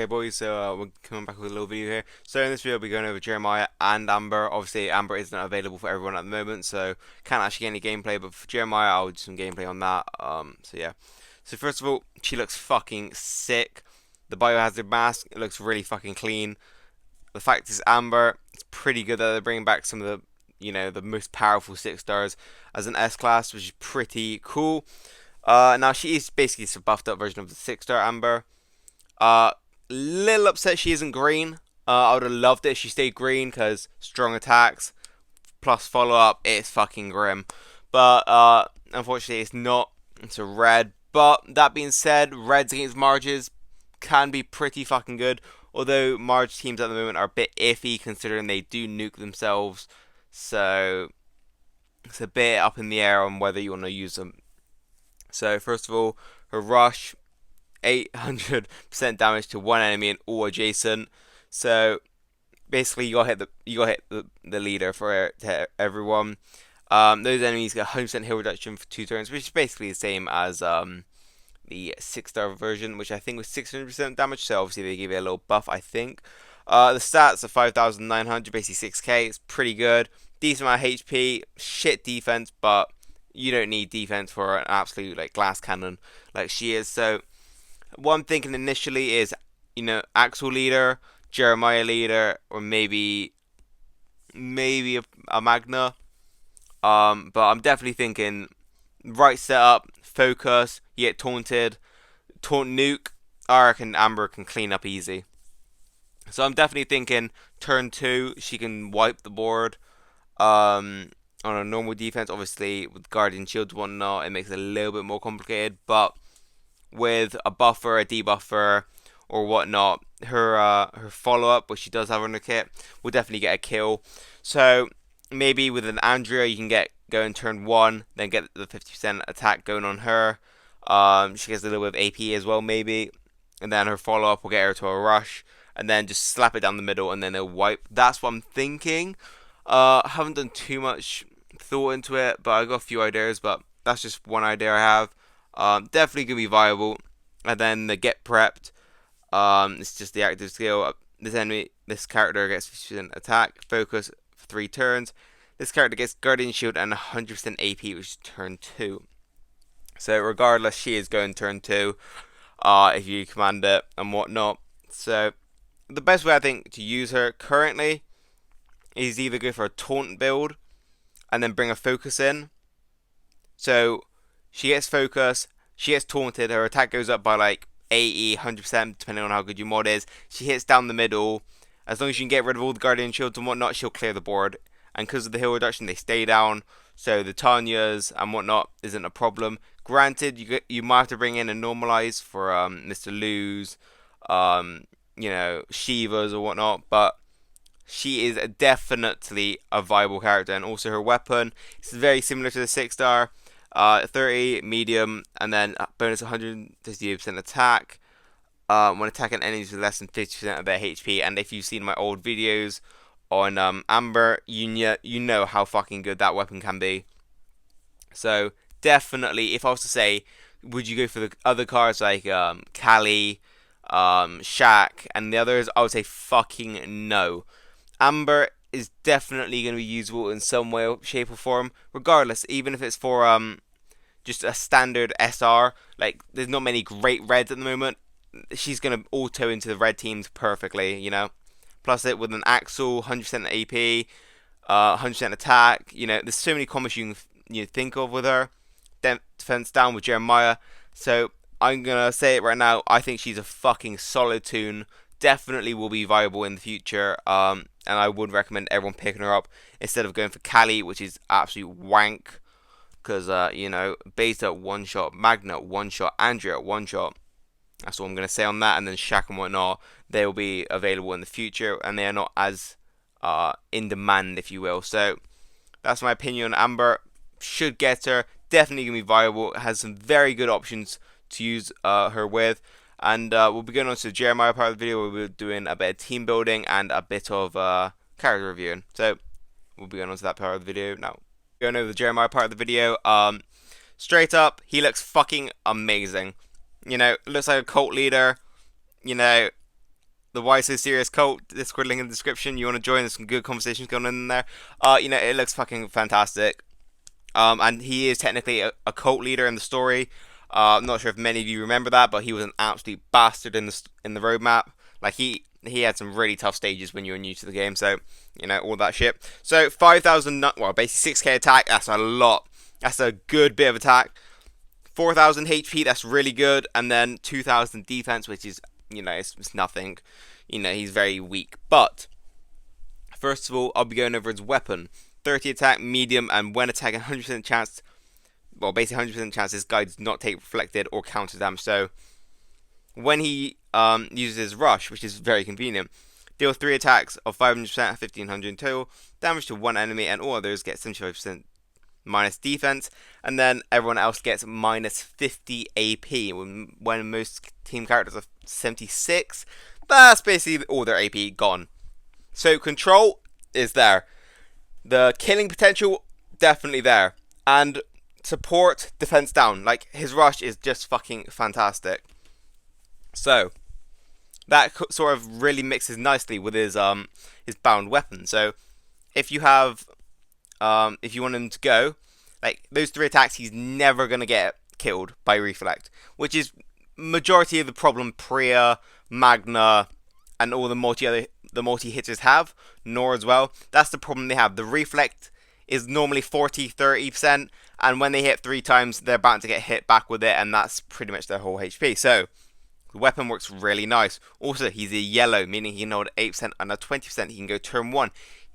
Hey boys, so we're coming back with a little video here. So in this video we're going over Jeremiah and Amber. Obviously Amber isn't available for everyone at the moment, so can't actually get any gameplay, but for Jeremiah I'll do some gameplay on that. So yeah. So first of all, she looks fucking sick. The biohazard mask, it looks really fucking clean. The fact is Amber, it's pretty good that they're bringing back some of the most powerful 6 stars as an S class, which is pretty cool. Now she is basically a buffed up version of the 6-star Amber. Uh, Little upset she isn't green. I would have loved it if she stayed green because strong attacks plus follow up, it's fucking grim. But unfortunately, it's not. It's a red. But that being said, reds against Marges can be pretty fucking good. Although Marge teams at the moment are a bit iffy considering they do nuke themselves. So it's a bit up in the air on whether you want to use them. So first of all, her rush 800% damage to one enemy and all adjacent. So basically, you got hit the leader for everyone. Those enemies get 100% heal reduction for 2 turns, which is basically the same as the 6-star version, which I think was 600% damage. So obviously they give it a little buff, I think. The stats are 5,900, basically 6k. It's pretty good. Decent amount of HP. Shit defense, but you don't need defense for an absolute glass cannon like she is. So what I'm thinking initially is, Axel leader, Jeremiah leader, or maybe a Magna. But I'm definitely thinking right setup, focus, you get taunted, taunt nuke. I reckon Amber can clean up easy. So I'm definitely thinking turn 2, she can wipe the board. On a normal defense, obviously with Guardian Shields and whatnot, it makes it a little bit more complicated. But with a buffer, a debuffer, or whatnot, her follow up, which she does have on her kit, will definitely get a kill. So maybe with an Andrea, you can get go in turn 1, then get the 50% attack going on her. She gets a little bit of AP as well, maybe, and then her follow up will get her to a rush, and then just slap it down the middle, and then they'll wipe. That's what I'm thinking. I haven't done too much thought into it, but I got a few ideas. But that's just one idea I have. Definitely gonna be viable. And then the get prepped. It's just the active skill. This character gets 50% attack, focus for 3 turns. This character gets Guardian Shield and 100% AP, which is turn 2. So regardless, she is going turn 2. If you command it and whatnot. So the best way I think to use her currently is either go for a taunt build and then bring a focus in. So she gets focus, she gets taunted, her attack goes up by 80, 100%, depending on how good your mod is. She hits down the middle. As long as you can get rid of all the Guardian Shields and whatnot, she'll clear the board. And because of the heal reduction, they stay down. So the Tanyas and whatnot isn't a problem. Granted, you might have to bring in a normalize for Mr. Luz, Shivas or whatnot, but she is definitely a viable character. And also her weapon is very similar to the 6-star. 30 medium, and then bonus 150% attack when attacking enemies with less than 50% of their HP. And if you've seen my old videos on Amber, you know how fucking good that weapon can be. So definitely, if I was to say, would you go for the other cards like Kali, Shaq, and the others? I would say fucking no. Amber is definitely going to be usable in some way, shape, or form. Regardless, even if it's for just a standard SR, there's not many great reds at the moment. She's going to auto into the red teams perfectly. Plus it with an Axel, 100% AP, 100% attack. There's so many combos you can think of with her. Defense down with Jeremiah. So I'm gonna say it right now. I think she's a fucking solid tune. Definitely will be viable in the future. And I would recommend everyone picking her up instead of going for Kali, which is absolute wank. Because, Beta one shot, Magna one shot, Andrea one shot. That's all I'm going to say on that. And then Shaq and whatnot, they will be available in the future. And they are not as in demand, if you will. So, that's my opinion on Amber. Should get her. Definitely going to be viable. Has some very good options to use her with. And we'll be going on to the Jeremiah part of the video where we'll be doing a bit of team building and a bit of character reviewing. So, we'll be going on to that part of the video now. Going over the Jeremiah part of the video. Straight up, he looks fucking amazing. Looks like a cult leader. the Why So Serious Cult Discord link in the description. You want to join? There's some good conversations going on in there. It looks fucking fantastic. And he is technically a cult leader in the story. I'm not sure if many of you remember that, but he was an absolute bastard in the roadmap. Like he had some really tough stages when you were new to the game. So all that shit. So 5,000, well, basically 6k attack. That's a lot. That's a good bit of attack. 4,000 HP. That's really good. And then 2,000 defense, which is it's nothing. He's very weak. But first of all, I'll be going over his weapon. 30 attack, medium, and when attacking, 100% chance. Well, basically 100% chance this guy does not take reflected or counter damage. So when he uses his rush, which is very convenient, deal 3 attacks of 500% at 1500 total, damage to one enemy, and all others get 75% minus defense, and then everyone else gets minus 50 AP. When most team characters are 76, that's basically all their AP gone. So control is there. The killing potential, definitely there. And support, defense down. Like, his rush is just fucking fantastic. So, that sort of really mixes nicely with his bound weapon. So, if you have, if you want him to go, like, those 3 attacks, he's never going to get killed by Reflect. Which is majority of the problem Priya, Magna, and all the multi-hitters have. Nor as well. That's the problem they have. The Reflect is normally 40-30%, and when they hit 3 times, they're bound to get hit back with it, and that's pretty much their whole HP. So, the weapon works really nice. Also, he's a yellow, meaning he can hold 8% and a 20%. He can go turn 1.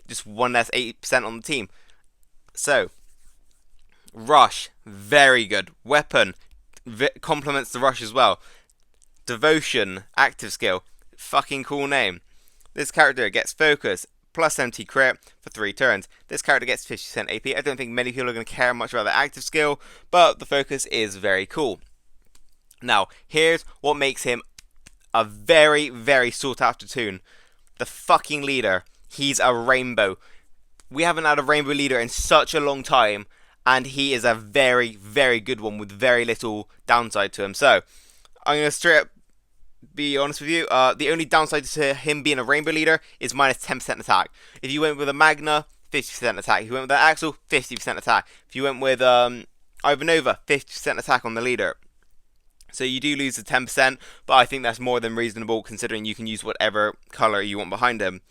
Just 1 less 8% on the team. So, rush, very good. Weapon, complements the rush as well. Devotion, active skill, fucking cool name. This character gets focus, plus MT crit for 3 turns. This character gets 50% AP. I don't think many people are going to care much about the active skill, but the focus is very cool. Now, here's what makes him a very, very sought after toon. The fucking leader. He's a rainbow. We haven't had a rainbow leader in such a long time, and he is a very, very good one with very little downside to him. So, I'm going to straight up be honest with you, the only downside to him being a rainbow leader is minus 10% attack. If you went with a Magna, 50% attack. If you went with an Axel, 50% attack. If you went with Ivanova, 50% attack on the leader. So you do lose the 10%, but I think that's more than reasonable considering you can use whatever colour you want behind him.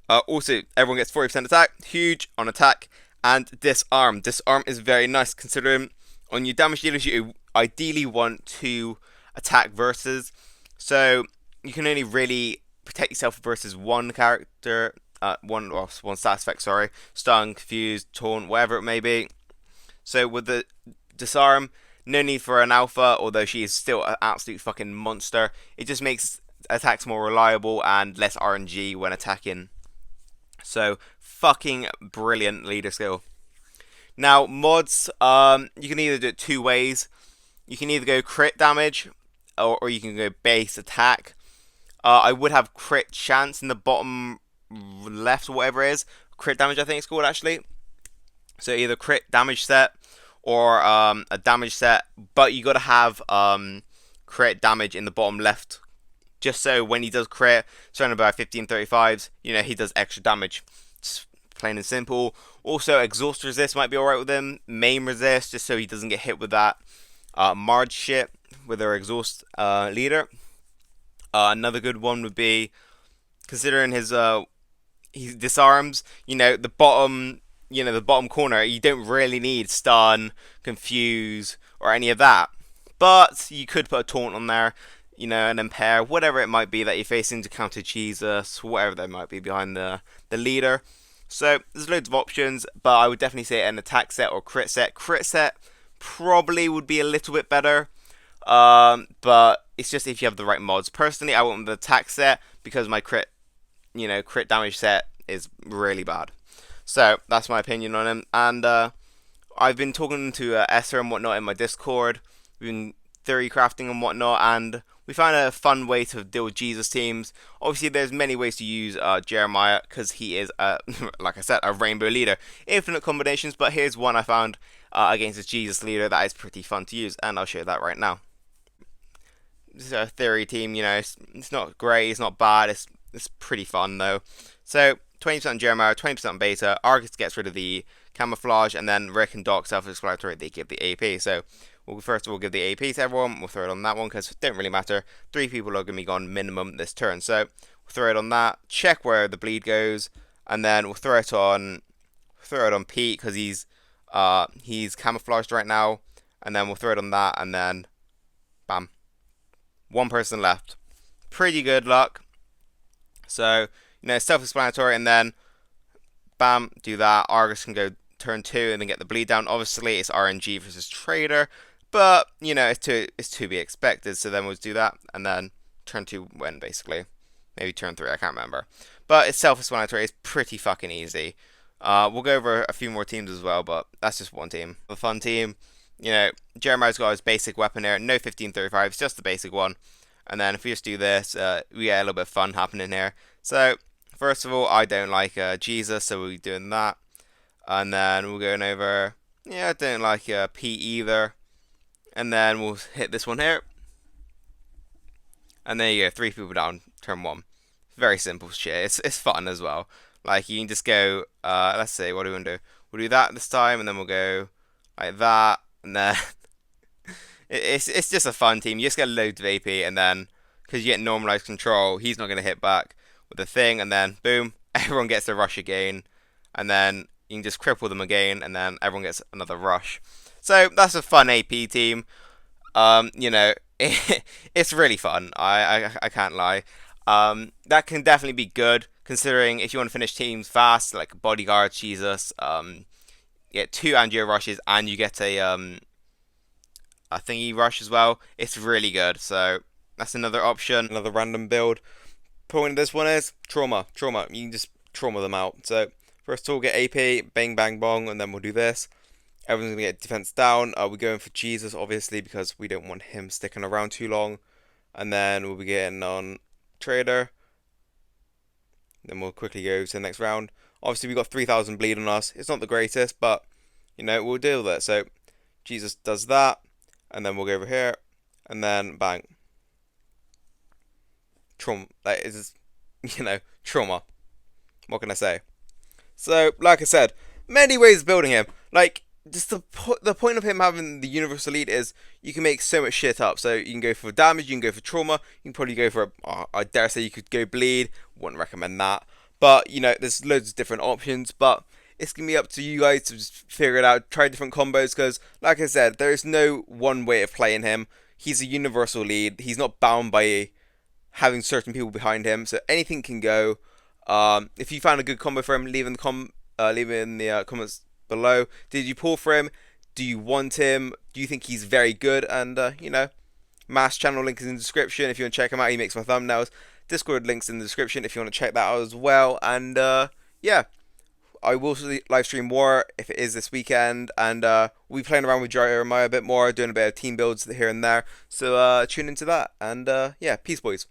Also, everyone gets 40% attack, huge on attack, and disarm. Disarm is very nice considering on your damage dealers you ideally want to attack versus. So you can only really protect yourself versus one character, one status effect, sorry, stun, confuse, taunt, whatever it may be. So with the disarm, no need for an alpha, although she is still an absolute fucking monster. It just makes attacks more reliable and less RNG when attacking. So fucking brilliant leader skill. Now mods, you can either do it 2 ways. You can either go crit damage, or you can go base attack. I would have crit chance in the bottom left or whatever it is. Crit damage I think it's called actually. So either crit damage set or a damage set, but you got to have crit damage in the bottom left, just so when he does crit, surrounded by 1535s, he does extra damage. It's plain and simple. Also, exhaust resist might be alright with him. Maim resist, just so he doesn't get hit with that Marge shit with their exhaust leader. Another good one would be, considering his he disarms, the bottom corner, you don't really need stun, confuse, or any of that. But you could put a taunt on there, an impair, whatever it might be that you're facing to counter Jesus, whatever there might be behind the leader. So there's loads of options, but I would definitely say an attack set or crit set. Crit set probably would be a little bit better, but it's just if you have the right mods. Personally, I went with the attack set because my crit damage set is really bad. So that's my opinion on him. And I've been talking to Esther and whatnot in my Discord. We've been theory crafting and whatnot, and we found a fun way to deal with Jesus teams. Obviously, there's many ways to use Jeremiah because he is, like I said, a rainbow leader. Infinite combinations, but here's one I found against this Jesus leader that is pretty fun to use, and I'll show you that right now. This is a theory team, it's not great, it's not bad, it's It's pretty fun though. So 20% on Jeremiah, 20% on Beta. Argus gets rid of the camouflage, and then Rick and Doc self-explanatory. They give the AP. So first of all give the AP to everyone. We'll throw it on that one because it don't really matter. 3 people are gonna be gone minimum this turn. So we'll throw it on that. Check where the bleed goes, and then we'll throw it on Pete because he's camouflaged right now. And then we'll throw it on that, and then bam, 1 person left. Pretty good luck. So, self-explanatory, and then bam, do that. Argus can go turn 2 and then get the bleed down. Obviously, it's RNG versus Trader, but it's to be expected. So then we'll do that, and then turn 2 win basically. Maybe turn 3, I can't remember. But it's self-explanatory. It's pretty fucking easy. We'll go over a few more teams as well, but that's just one team. The fun team. Jeremiah's got his basic weapon here. No 1535, it's just the basic one. And then if we just do this, we get a little bit of fun happening here. So, first of all, I don't like Jesus, so we'll be doing that. And then we're going over, I don't like Pete either. And then we'll hit this one here. And there you go, 3 people down, turn 1. Very simple shit, it's fun as well. Like, you can just go, let's see, what do we want to do? We'll do that this time, and then we'll go like that, and then... It's just a fun team. You just get loads of AP, and then because you get normalized control, he's not going to hit back with the thing, and then boom, everyone gets the rush again, and then you can just cripple them again, and then everyone gets another rush. So that's a fun AP team. It's really fun. I can't lie. That can definitely be good considering if you want to finish teams fast, like Bodyguard, Jesus. You get 2 Angio rushes, and you get a thingy rush as well. It's really good. So that's another option, another random build. Point of this one is trauma. You can just trauma them out. So first of all, get AP, bang bang bong, and then we'll do this. Everyone's gonna get defense down. We're going for Jesus obviously because we don't want him sticking around too long. And then we'll be getting on Trader. Then we'll quickly go to the next round. Obviously we got 3,000 bleed on us. It's not the greatest, but we'll deal with it. So Jesus does that. And then we'll go over here, and then bang. Trauma. That is, trauma. What can I say? So, like I said, many ways of building him. Like, just the point of him having the Universal Elite is you can make so much shit up. So you can go for damage, you can go for trauma, you can probably go for, I dare say you could go bleed. Wouldn't recommend that. But, there's loads of different options, but... It's going to be up to you guys to just figure it out, try different combos, because, like I said, there is no one way of playing him. He's a universal lead. He's not bound by having certain people behind him, so anything can go. If you found a good combo for him, leave in the comments below. Did you pull for him? Do you want him? Do you think he's very good? And, Mass channel link is in the description if you want to check him out. He makes my thumbnails. Discord links in the description if you want to check that out as well. And, yeah. I will live stream more if it is this weekend, and we'll be playing around with Jeremiah a bit more, doing a bit of team builds here and there. So tune into that, and yeah, peace, boys.